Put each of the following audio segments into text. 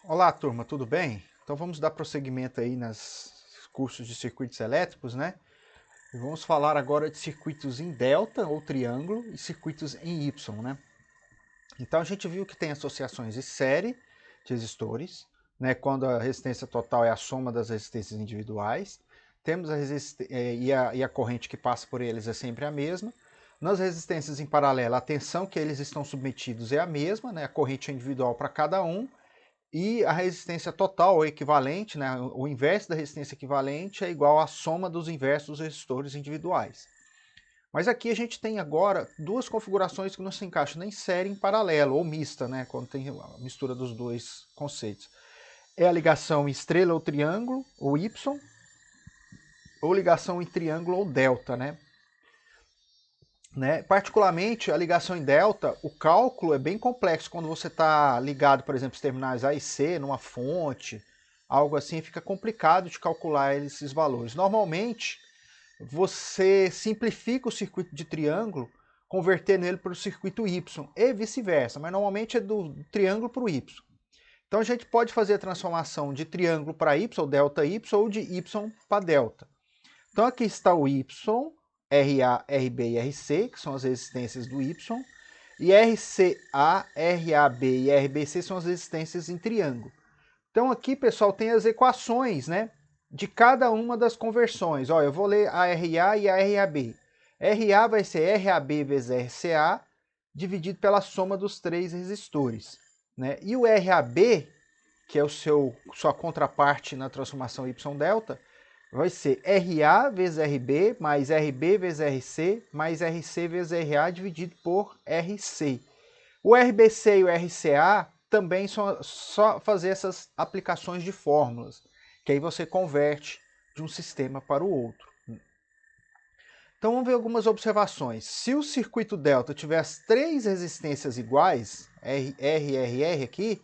Olá, turma, tudo bem? Então vamos dar prosseguimento aí nos cursos de circuitos elétricos, né? E vamos falar agora de circuitos em delta ou triângulo e circuitos em Y, né? Então a gente viu que tem associações de série de resistores, né? Quando a resistência total é a soma das resistências individuais. Temos e a corrente que passa por eles é sempre a mesma. Nas resistências em paralelo, a tensão que eles estão submetidos é a mesma, né? A corrente é individual para cada um. E a resistência total, ou equivalente, né, o inverso da resistência equivalente é igual à soma dos inversos dos resistores individuais. Mas aqui a gente tem agora duas configurações que não se encaixam nem em série em paralelo, ou mista, né, quando tem a mistura dos dois conceitos. É a ligação em estrela ou triângulo, ou Y, ou ligação em triângulo ou delta, né? Particularmente, a ligação em delta, o cálculo é bem complexo quando você está ligado, por exemplo, os terminais A e C numa fonte, algo assim, fica complicado de calcular esses valores. Normalmente, você simplifica o circuito de triângulo, convertendo ele para o circuito Y, e vice-versa, mas normalmente é do triângulo para o Y. Então a gente pode fazer a transformação de triângulo para Y, ou delta Y, ou de Y para delta. Então aqui está o Y, RA, RB e RC, que são as resistências do Y, e RCA, RAB e RBC são as resistências em triângulo. Então aqui, pessoal, tem as equações, né, de cada uma das conversões. Ó, eu vou ler a RA e a RAB. RA vai ser RAB vezes RCA, dividido pela soma dos três resistores, né? E o RAB, que é sua contraparte na transformação Y-delta, vai ser RA vezes RB, mais RB vezes RC, mais RC vezes RA dividido por RC. O RBC e o RCA também são só fazer essas aplicações de fórmulas, que aí você converte de um sistema para o outro. Então vamos ver algumas observações. Se o circuito delta tiver as três resistências iguais, R aqui,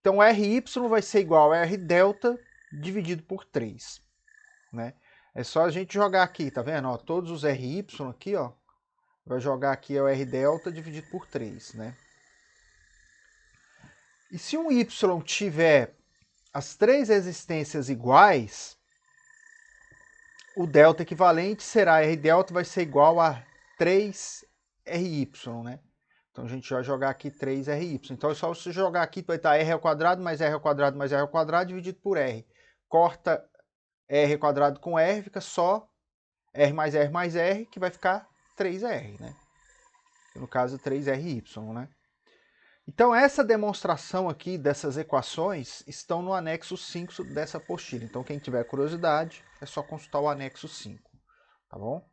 então RY vai ser igual a R delta dividido por 3. Né? É só a gente jogar aqui, tá vendo? Ó, todos os RY aqui, ó, vai jogar aqui é o R delta dividido por 3, né? E se um Y tiver as três resistências iguais, o delta equivalente será R delta vai ser igual a 3RY, né? Então a gente vai jogar aqui 3RY. Então é só você jogar aqui, vai estar R ao quadrado mais R ao quadrado mais R ao quadrado dividido por R. Corta R ao quadrado com R, fica só R mais R, que vai ficar 3R, né? No caso, 3RY, né? Então, essa demonstração aqui dessas equações estão no anexo 5 dessa apostila. Então, quem tiver curiosidade, é só consultar o anexo 5, tá bom?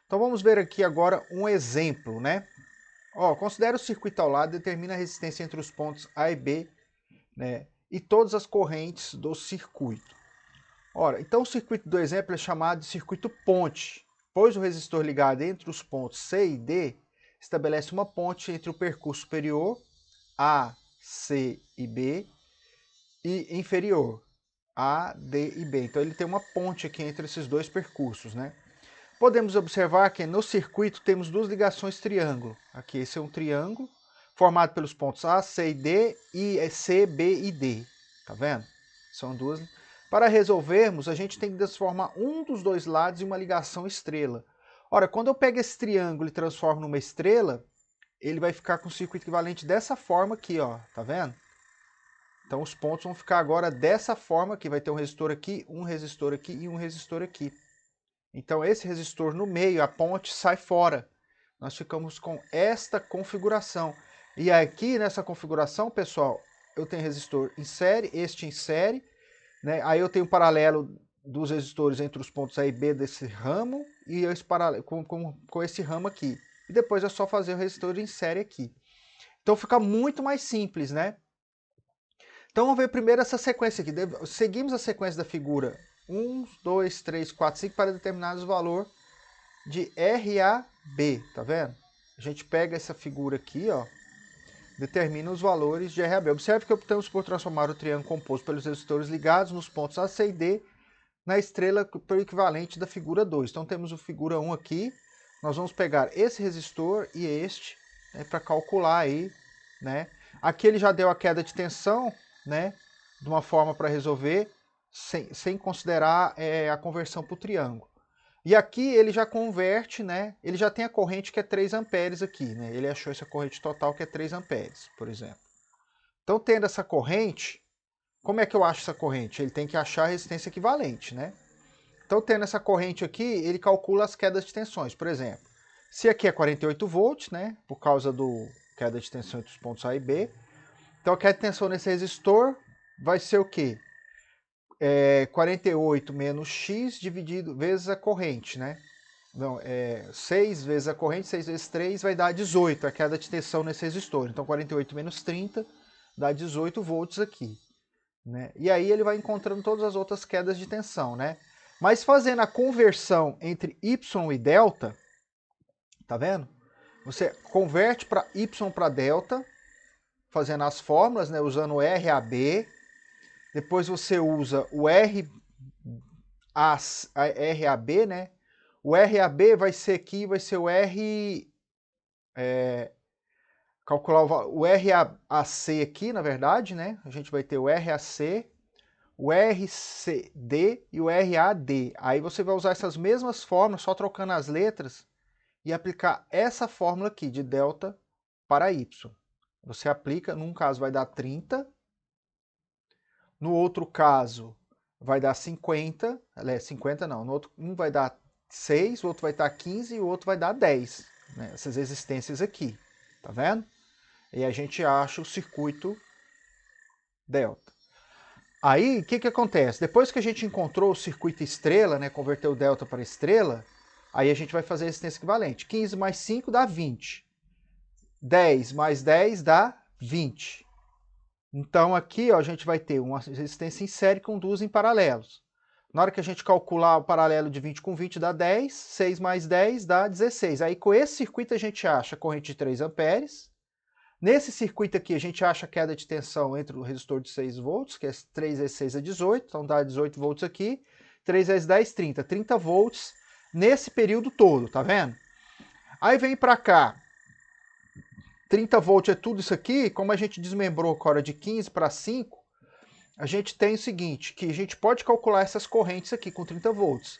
Então, vamos ver aqui agora um exemplo, né? Ó, considera o circuito ao lado e determina a resistência entre os pontos A e B, né? E todas as correntes do circuito. Ora, então o circuito do exemplo é chamado de circuito ponte, pois o resistor ligado entre os pontos C e D estabelece uma ponte entre o percurso superior, A, C e B, e inferior, A, D e B. Então ele tem uma ponte aqui entre esses dois percursos, né? Podemos observar que no circuito temos duas ligações triângulo. Aqui esse é um triângulo formado pelos pontos A, C e D e C, B e D. Tá vendo? São duas. Para resolvermos, a gente tem que transformar um dos dois lados em uma ligação estrela. Ora, quando eu pego esse triângulo e transformo numa estrela, ele vai ficar com o circuito equivalente dessa forma aqui, ó. Tá vendo? Então os pontos vão ficar agora dessa forma aqui. Vai ter um resistor aqui e um resistor aqui. Então esse resistor no meio, a ponte, sai fora. Nós ficamos com esta configuração. E aqui nessa configuração, pessoal, eu tenho resistor em série, este em série, né? Aí eu tenho um paralelo dos resistores entre os pontos A e B desse ramo e esse paralelo, com esse ramo aqui. E depois é só fazer o resistor em série aqui. Então fica muito mais simples, né? Então vamos ver primeiro essa sequência aqui. Seguimos a sequência da figura 1, 2, 3, 4, 5 para determinar o valor de RAB, tá vendo? A gente pega essa figura aqui, ó, determina os valores de RAB. Observe que optamos por transformar o triângulo composto pelos resistores ligados nos pontos A, C e D na estrela pelo equivalente da figura 2. Então temos o figura 1 aqui, nós vamos pegar esse resistor e este, né, para calcular aí, né? Aqui ele já deu a queda de tensão, né, de uma forma para resolver sem considerar a conversão para o triângulo. E aqui ele já converte, né? Ele já tem a corrente que é 3 amperes aqui, né? Ele achou essa corrente total que é 3 amperes, por exemplo. Então, tendo essa corrente, como é que eu acho essa corrente? Ele tem que achar a resistência equivalente, né? Então, tendo essa corrente aqui, ele calcula as quedas de tensões. Por exemplo, se aqui é 48 volts, né? Por causa do queda de tensão entre os pontos A e B. Então, a queda de tensão nesse resistor vai ser o quê? 48 menos X dividido vezes a corrente, né? Não, 6 vezes a corrente, 6 vezes 3 vai dar 18, a queda de tensão nesse resistor. Então, 48 menos 30 dá 18 volts aqui. Né? E aí ele vai encontrando todas as outras quedas de tensão, né? Mas fazendo a conversão entre Y e delta, tá vendo? Você converte para Y para delta, fazendo as fórmulas, né? Usando o RAB. Depois você usa o RAB, né? O RAB vai ser aqui, vai ser o calcular o RAC aqui, na verdade, né? A gente vai ter o RAC, o RCD e o RAD. Aí você vai usar essas mesmas fórmulas, só trocando as letras, e aplicar essa fórmula aqui, de delta para Y. Você aplica, num caso vai dar 30, no outro caso vai dar 50, 50 não, no outro um vai dar 6, o outro vai dar 15 e o outro vai dar 10, né? Essas resistências aqui, tá vendo? E a gente acha o circuito delta. Aí, o que acontece? Depois que a gente encontrou o circuito estrela, né, converteu o delta para estrela, aí a gente vai fazer a resistência equivalente. 15 mais 5 dá 20. 10 mais 10 dá 20. Então aqui ó, a gente vai ter uma resistência em série com duas em paralelos. Na hora que a gente calcular o paralelo de 20 com 20 dá 10, 6 mais 10 dá 16. Aí com esse circuito a gente acha a corrente de 3 amperes. Nesse circuito aqui a gente acha a queda de tensão entre o resistor de 6 volts, que é 3 vezes 6 é 18, então dá 18 volts aqui. 3 vezes 10, 30. 30 volts nesse período todo, tá vendo? Aí vem para cá, 30 volts é tudo isso aqui, como a gente desmembrou agora de 15 para 5, a gente tem o seguinte, que a gente pode calcular essas correntes aqui com 30 volts.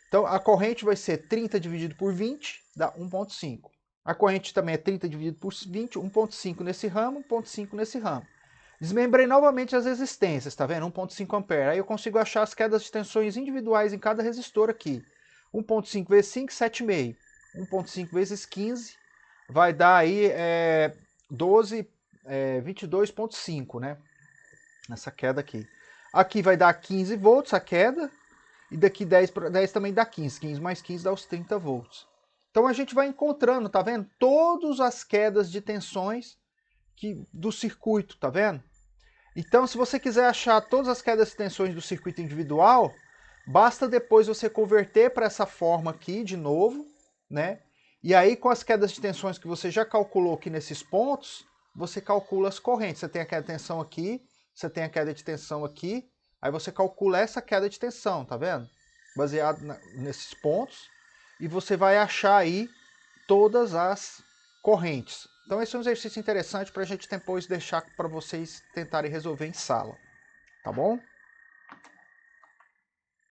Então a corrente vai ser 30 dividido por 20, dá 1,5. A corrente também é 30 dividido por 20, 1,5 nesse ramo, 1,5 nesse ramo. Desmembrei novamente as resistências, tá vendo? 1,5 ampere. Aí eu consigo achar as quedas de tensões individuais em cada resistor aqui. 1,5 vezes 5, 7,5. 1,5 vezes 15 vai dar aí 22,5, né? Nessa queda aqui. Aqui vai dar 15 volts a queda, e daqui 10 para 10 também dá 15. 15 mais 15 dá os 30 volts. Então a gente vai encontrando, tá vendo? Todas as quedas de tensões do circuito, tá vendo? Então, se você quiser achar todas as quedas de tensões do circuito individual, basta depois você converter para essa forma aqui de novo, né? E aí, com as quedas de tensões que você já calculou aqui nesses pontos, você calcula as correntes. Você tem a queda de tensão aqui, você tem a queda de tensão aqui, aí você calcula essa queda de tensão, tá vendo? Baseado nesses pontos, e você vai achar aí todas as correntes. Então esse é um exercício interessante para a gente depois deixar para vocês tentarem resolver em sala, tá bom?